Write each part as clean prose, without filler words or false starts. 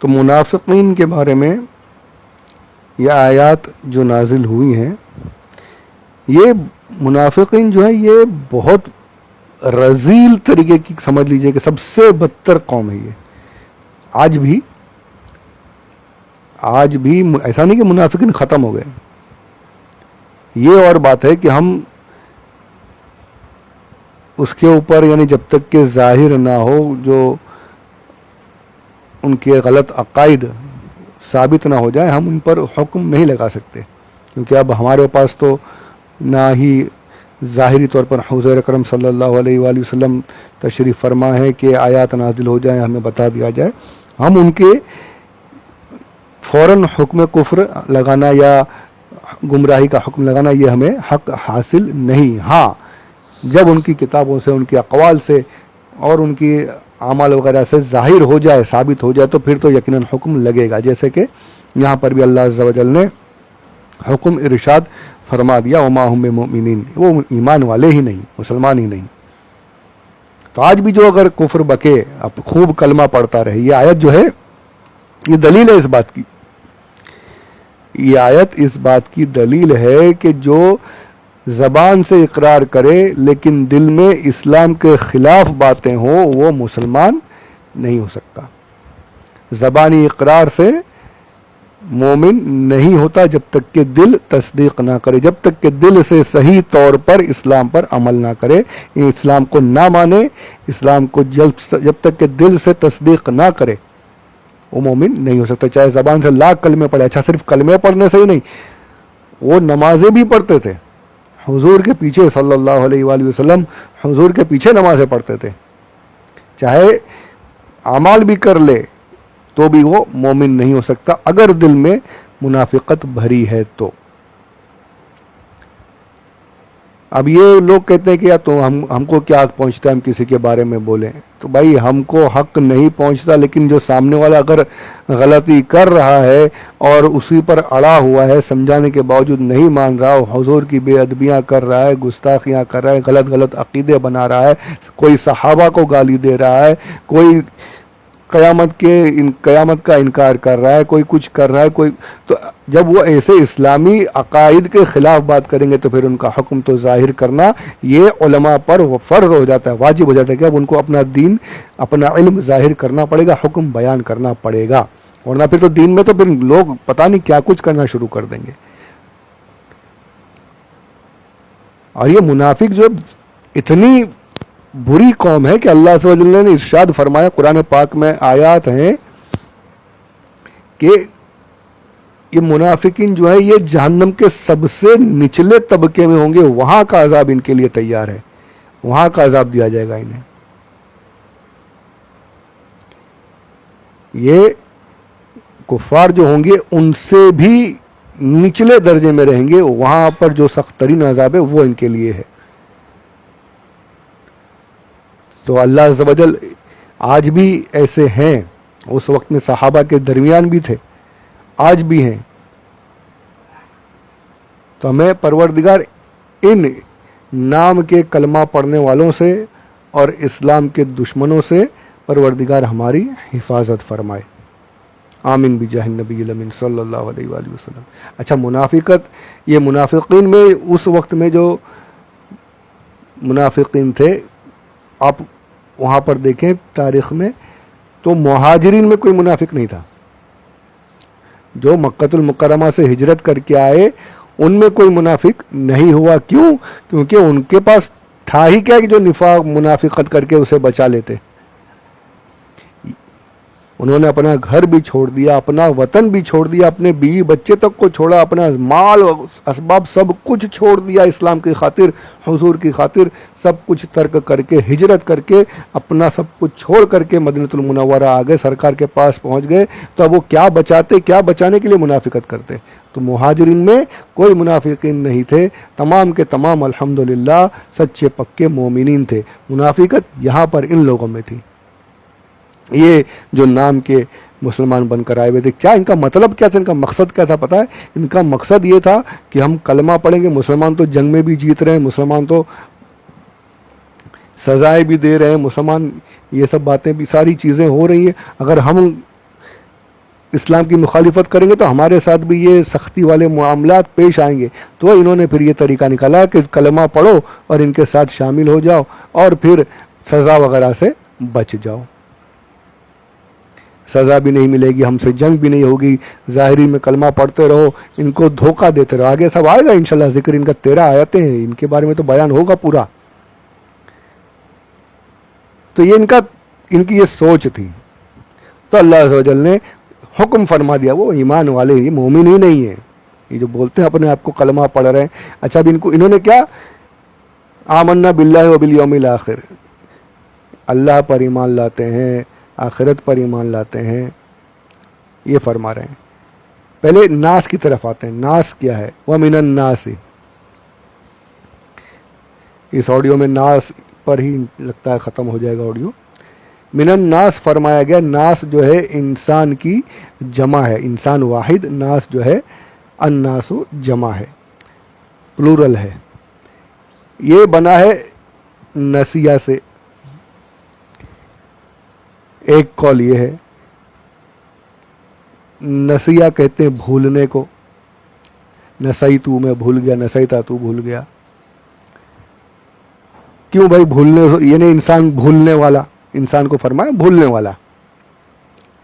تو منافقین کے بارے میں یہ آیات جو نازل ہوئی ہیں، یہ منافقین جو ہے یہ بہت رذیل طریقے کی، سمجھ لیجئے کہ سب سے بدتر قوم ہے یہ۔ آج بھی ایسا نہیں کہ منافقین ختم ہو گئے، یہ اور بات ہے کہ ہم اس کے اوپر یعنی جب تک کہ ظاہر نہ ہو، جو ان کے غلط عقائد ثابت نہ ہو جائے، ہم ان پر حکم نہیں لگا سکتے، کیونکہ اب ہمارے پاس تو نہ ہی ظاہری طور پر حضور اکرم صلی اللہ علیہ وآلہ وسلم تشریف فرما ہے کہ آیات نازل ہو جائیں، ہمیں بتا دیا جائے، ہم ان کے فوراً حکم کفر لگانا یا گمراہی کا حکم لگانا یہ ہمیں حق حاصل نہیں۔ ہاں، جب ان کی کتابوں سے، ان کے اقوال سے اور ان کی اعمال وغیرہ سے ظاہر ہو جائے، ثابت ہو جائے، تو پھر تو یقیناً حکم لگے گا، جیسے کہ یہاں پر بھی اللہ عز و جل نے حکم ارشاد فرما دیا، وما هم بمؤمنین، وہ ایمان والے ہی نہیں، مسلمان ہی نہیں۔ تو آج بھی جو اگر کفر بکے، اب خوب کلمہ پڑھتا رہے، یہ آیت جو ہے یہ دلیل ہے اس بات کی، یہ آیت اس بات کی دلیل ہے کہ جو زبان سے اقرار کرے لیکن دل میں اسلام کے خلاف باتیں ہوں، وہ مسلمان نہیں ہو سکتا۔ زبانی اقرار سے مومن نہیں ہوتا جب تک کہ دل تصدیق نہ کرے، جب تک کہ دل سے صحیح طور پر اسلام پر عمل نہ کرے، اسلام کو نہ مانے، اسلام کو جب تک کہ دل سے تصدیق نہ کرے، وہ مومن نہیں ہو سکتا، چاہے زبان سے لاکھ کلمے پڑھے۔ اچھا، صرف کلمے پڑھنے سے ہی نہیں، وہ نمازیں بھی پڑھتے تھے، حضور کے پیچھے صلی اللہ علیہ وآلہ وسلم حضور کے پیچھے نمازیں پڑھتے تھے، چاہے اعمال بھی کر لے تو بھی وہ مومن نہیں ہو سکتا اگر دل میں منافقت بھری ہے تو۔ اب یہ لوگ کہتے ہیں کہ یا تو ہم کو کیا حق پہنچتا ہے ہم کسی کے بارے میں بولیں، تو بھائی ہم کو حق نہیں پہنچتا، لیکن جو سامنے والا اگر غلطی کر رہا ہے اور اسی پر اڑا ہوا ہے، سمجھانے کے باوجود نہیں مان رہا، حضور کی بے ادبیاں کر رہا ہے، گستاخیاں کر رہا ہے، غلط عقیدے بنا رہا ہے، کوئی صحابہ کو گالی دے رہا ہے، کوئی قیامت کا انکار کر رہا ہے، کوئی کچھ کر رہا ہے، کوئی، تو جب وہ ایسے اسلامی عقائد کے خلاف بات کریں گے تو پھر ان کا حکم تو ظاہر کرنا یہ علماء پر فرض ہو جاتا ہے، واجب ہو جاتا ہے کہ اب ان کو اپنا دین، اپنا علم ظاہر کرنا پڑے گا، حکم بیان کرنا پڑے گا، ورنہ پھر تو دین میں تو پھر لوگ پتہ نہیں کیا کچھ کرنا شروع کر دیں گے۔ اور یہ منافق جو اتنی بری قوم ہے کہ اللہ عز و جل نے ارشاد فرمایا، قرآن پاک میں آیات ہیں کہ یہ منافقین جو ہے یہ جہنم کے سب سے نچلے طبقے میں ہوں گے، وہاں کا عذاب ان کے لیے تیار ہے، وہاں کا عذاب دیا جائے گا انہیں۔ یہ کفار جو ہوں گے ان سے بھی نچلے درجے میں رہیں گے، وہاں پر جو سخت ترین عذاب ہے وہ ان کے لیے ہے۔ تو اللہ عز و جل آج بھی ایسے ہیں، اس وقت میں صحابہ کے درمیان بھی تھے، آج بھی ہیں، تو ہمیں پروردگار ان نام کے کلمہ پڑھنے والوں سے اور اسلام کے دشمنوں سے پروردگار ہماری حفاظت فرمائے، آمین بجاہ النبی الامین صلی اللہ علیہ وآلہ وسلم۔ اچھا، منافقت، یہ منافقین میں اس وقت میں جو منافقین تھے، آپ وہاں پر دیکھیں تاریخ میں تو مہاجرین میں کوئی منافق نہیں تھا، جو مکۃ المکرمہ سے ہجرت کر کے آئے ان میں کوئی منافق نہیں ہوا۔ کیوں؟ کیونکہ ان کے پاس تھا ہی کیا کہ جو نفاق منافقت کر کے اسے بچا لیتے۔ انہوں نے اپنا گھر بھی چھوڑ دیا، اپنا وطن بھی چھوڑ دیا، اپنے بیوی بچے تک کو چھوڑا، اپنا مال اسباب سب کچھ چھوڑ دیا، اسلام کی خاطر، حضور کی خاطر سب کچھ ترک کر کے، ہجرت کر کے، اپنا سب کچھ چھوڑ کر کے مدینہ المنورہ آ گئے، سرکار کے پاس پہنچ گئے، تو اب وہ کیا بچاتے، کیا بچانے کے لیے منافقت کرتے؟ تو مہاجرین میں کوئی منافقین نہیں تھے، تمام کے تمام الحمدللہ سچے پکے مومنین تھے۔ منافقت یہاں پر ان لوگوں میں تھی، یہ جو نام کے مسلمان بن کر آئے ہوئے تھے۔ کیا ان کا مطلب کیا تھا، ان کا مقصد کیا تھا پتہ ہے؟ ان کا مقصد یہ تھا کہ ہم کلمہ پڑھیں گے، مسلمان تو جنگ میں بھی جیت رہے ہیں، مسلمان تو سزائیں بھی دے رہے ہیں، مسلمان یہ سب باتیں بھی، ساری چیزیں ہو رہی ہیں، اگر ہم اسلام کی مخالفت کریں گے تو ہمارے ساتھ بھی یہ سختی والے معاملات پیش آئیں گے. تو انہوں نے پھر یہ طریقہ نکالا کہ کلمہ پڑھو اور ان کے ساتھ شامل ہو جاؤ اور پھر سزا وغیرہ سے بچ جاؤ. سزا بھی نہیں ملے گی، ہم سے جنگ بھی نہیں ہوگی، ظاہری میں کلمہ پڑھتے رہو، ان کو دھوکہ دیتے رہو. آگے سب آئے گا انشاءاللہ ذکر، ان کا 13 آیتیں ہیں، ان کے بارے میں تو بیان ہوگا پورا. تو یہ ان کی یہ سوچ تھی. تو اللہ عز و جل نے حکم فرما دیا. وہ ایمان والے، یہ مومن ہی نہیں ہیں، یہ جو بولتے ہیں اپنے آپ کو کلمہ پڑھ رہے ہیں. اچھا اب انہوں نے کیا، آمنا باللہ و بالیوم الآخر، اللہ پر ایمان لاتے ہیں، آخرت پر ایمان لاتے ہیں، یہ فرما رہے ہیں. پہلے ناس کی طرف آتے ہیں. ناس کیا ہے؟ وَمِنَ النَّاسِ. اس آڈیو میں ناس پر ہی لگتا ہے ختم ہو جائے گا آڈیو. من الناس فرمایا گیا. ناس جو ہے انسان کی جمع ہے، انسان واحد. ناس جو ہے الناس جمع ہے، پلورل ہے. یہ بنا ہے نسیہ سے. ایک قول یہ ہے، نسیہ کہتے ہیں بھولنے کو. نسیتو میں بھول گیا، نسیتا تو بھول گیا. کیوں بھائی بھولنے، یعنی انسان بھولنے والا، انسان کو فرمایا بھولنے والا،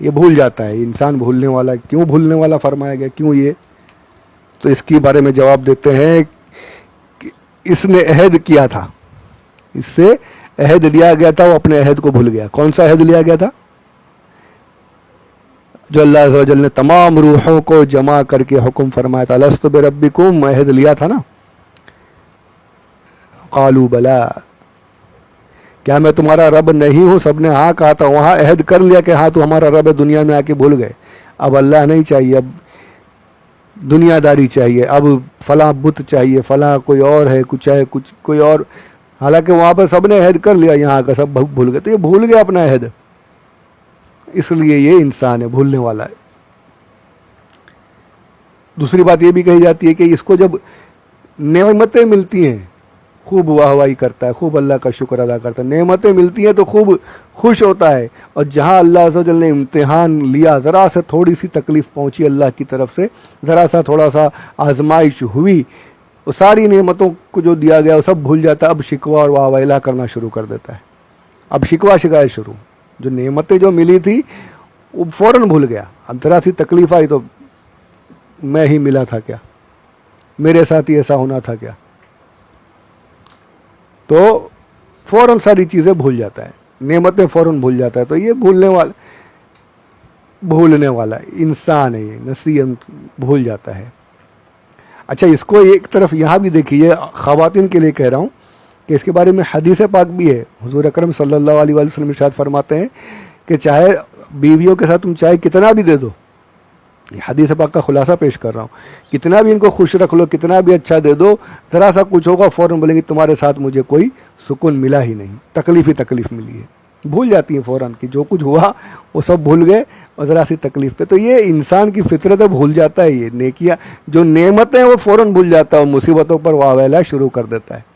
یہ بھول جاتا ہے انسان. بھولنے والا کیوں بھولنے والا فرمایا گیا، کیوں یہ؟ تو اس کے بارے میں جواب دیتے ہیں کہ اس نے عہد کیا تھا، اس سے عہد لیا گیا تھا، وہ اپنے عہد کو بھول گیا. کون سا عہد لیا گیا تھا؟ جو اللہ عز و جل نے تمام روحوں کو جمع کر کے حکم فرمایا تھا، الست بربکم، عہد لیا تھا نا. قالوا بلا، کیا میں تمہارا رب نہیں ہوں؟ سب نے ہاں کہا تھا. وہاں عہد کر لیا کہ ہاں تو ہمارا رب ہے، دنیا میں آ کے بھول گئے. اب اللہ نہیں چاہیے، اب دنیا داری چاہیے، اب فلاں بت چاہیے، فلاں کوئی اور ہے، کچھ ہے، کچھ کوئی اور. حالانکہ وہاں پہ سب نے عہد کر لیا، یہاں کا سب بھول گئے. تو یہ بھول گیا اپنا عہد، اس لیے یہ انسان ہے، بھولنے والا ہے. دوسری بات یہ بھی کہی جاتی ہے کہ اس کو جب نعمتیں ملتی ہیں خوب واہ واہی کرتا ہے، خوب اللہ کا شکر ادا کرتا ہے. نعمتیں ملتی ہیں تو خوب خوش ہوتا ہے. اور جہاں اللہ عز و جل نے امتحان لیا، ذرا سے تھوڑی سی تکلیف پہنچی اللہ کی طرف سے، ذرا سا تھوڑا سا آزمائش ہوئی، وہ ساری نعمتوں کو جو دیا گیا وہ سب بھول جاتا ہے. اب شکوہ اور واہ واہ کرنا شروع کر دیتا ہے. اب شکوہ شکایت شروع. جو نعمتیں جو ملی تھی وہ فوراً بھول گیا. اب ذرا سی تکلیف آئی تو میں ہی ملا تھا کیا، میرے ساتھ ہی ایسا ہونا تھا کیا. تو فوراً ساری چیزیں بھول جاتا ہے، نعمتیں فوراً بھول جاتا ہے. تو یہ بھولنے والا انسان ہے، یہ نسیت بھول جاتا ہے. اچھا اس کو ایک طرف یہاں بھی دیکھیے، خواتین کے لیے کہہ رہا ہوں کہ اس کے بارے میں حدیث پاک بھی ہے. حضور اکرم صلی اللہ علیہ وآلہ وسلم ارشاد فرماتے ہیں کہ چاہے بیویوں کے ساتھ تم چاہے کتنا بھی دے دو، یہ حدیث پاک کا خلاصہ پیش کر رہا ہوں، کتنا بھی ان کو خوش رکھ لو، کتنا بھی اچھا دے دو، ذرا سا کچھ ہوگا فوراً بولیں گے تمہارے ساتھ مجھے کوئی سکون ملا ہی نہیں، تکلیف ہی تکلیف ملی ہے. بھول جاتی ہیں فوراً کہ جو کچھ ہوا وہ سب بھول گئے اور ذرا سی تکلیف پہ. تو یہ انسان کی فطرت ہے، بھول جاتا ہے. یہ نیکیاں جو نعمتیں وہ فوراً بھول جاتا ہے، مصیبتوں پر واویلا شروع کر دیتا ہے.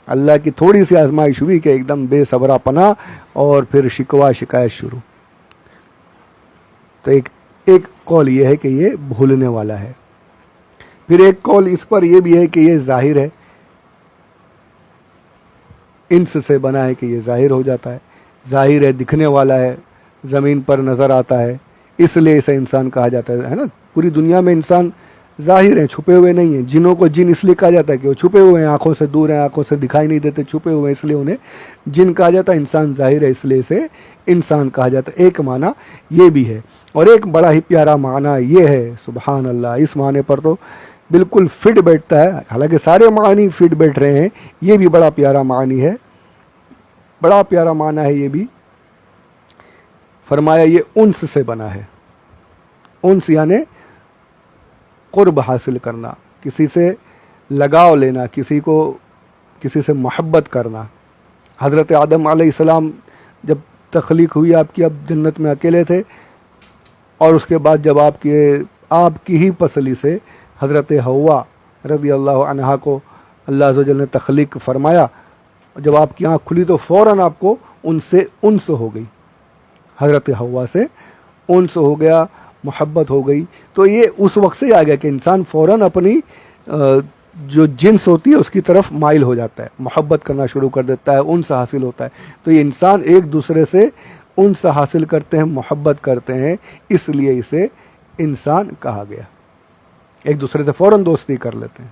اللہ کی تھوڑی سی آزمائش ہوئی کہ ایک دم بے صبرا پنا اور پھر شکوہ شکایت شروع. تو ایک قول یہ ہے کہ یہ بھولنے والا ہے. پھر ایک قول اس پر یہ بھی ہے کہ یہ ظاہر ہے، انس سے بنا ہے کہ یہ ظاہر ہو جاتا ہے، ظاہر ہے، دکھنے والا ہے، زمین پر نظر آتا ہے، اس لیے اسے انسان کہا جاتا ہے نا. پوری دنیا میں انسان ظاہر ہیں، چھپے ہوئے نہیں ہیں. جنوں کو جن اس لیے کہا جاتا ہے کہ وہ چھپے ہوئے ہیں، آنکھوں سے دور ہیں، آنکھوں سے دکھائی نہیں دیتے، چھپے ہوئے ہیں، اس لیے انہیں جن کہا جاتا ہے. انسان ظاہر ہے اس لیے اسے انسان کہا جاتا ہے. ایک معنی یہ بھی ہے. اور ایک بڑا ہی پیارا معنی یہ ہے، سبحان اللہ، اس معنی پر تو بالکل فٹ بیٹھتا ہے. حالانکہ سارے معنی فٹ بیٹھ رہے ہیں، یہ بھی بڑا پیارا معنی ہے، بڑا پیارا معنی ہے. یہ بھی فرمایا یہ انس سے بنا ہے. انس یعنی قرب حاصل کرنا، کسی سے لگاؤ لینا، کسی سے محبت کرنا. حضرت آدم علیہ السلام جب تخلیق ہوئی آپ کی، اب جنت میں اکیلے تھے، اور اس کے بعد جب آپ کی ہی پسلی سے حضرت حوا رضی اللہ عنہا کو اللہ عز و جل نے تخلیق فرمایا. جب آپ کی آنکھ کھلی تو فوراً آپ کو ان سے انس ہو گئی، حضرت حوا سے انس ہو گیا. محبت ہو گئی، تو یہ اس وقت سے ہی آ گیا کہ انسان فوراً اپنی جو جنس ہوتی ہے اس کی طرف مائل ہو جاتا ہے، محبت کرنا شروع کر دیتا ہے، انس حاصل ہوتا ہے. تو یہ انسان ایک دوسرے سے انس حاصل کرتے ہیں، محبت کرتے ہیں، اس لیے اسے انسان کہا گیا. ایک دوسرے سے فوراً دوستی کر لیتے ہیں.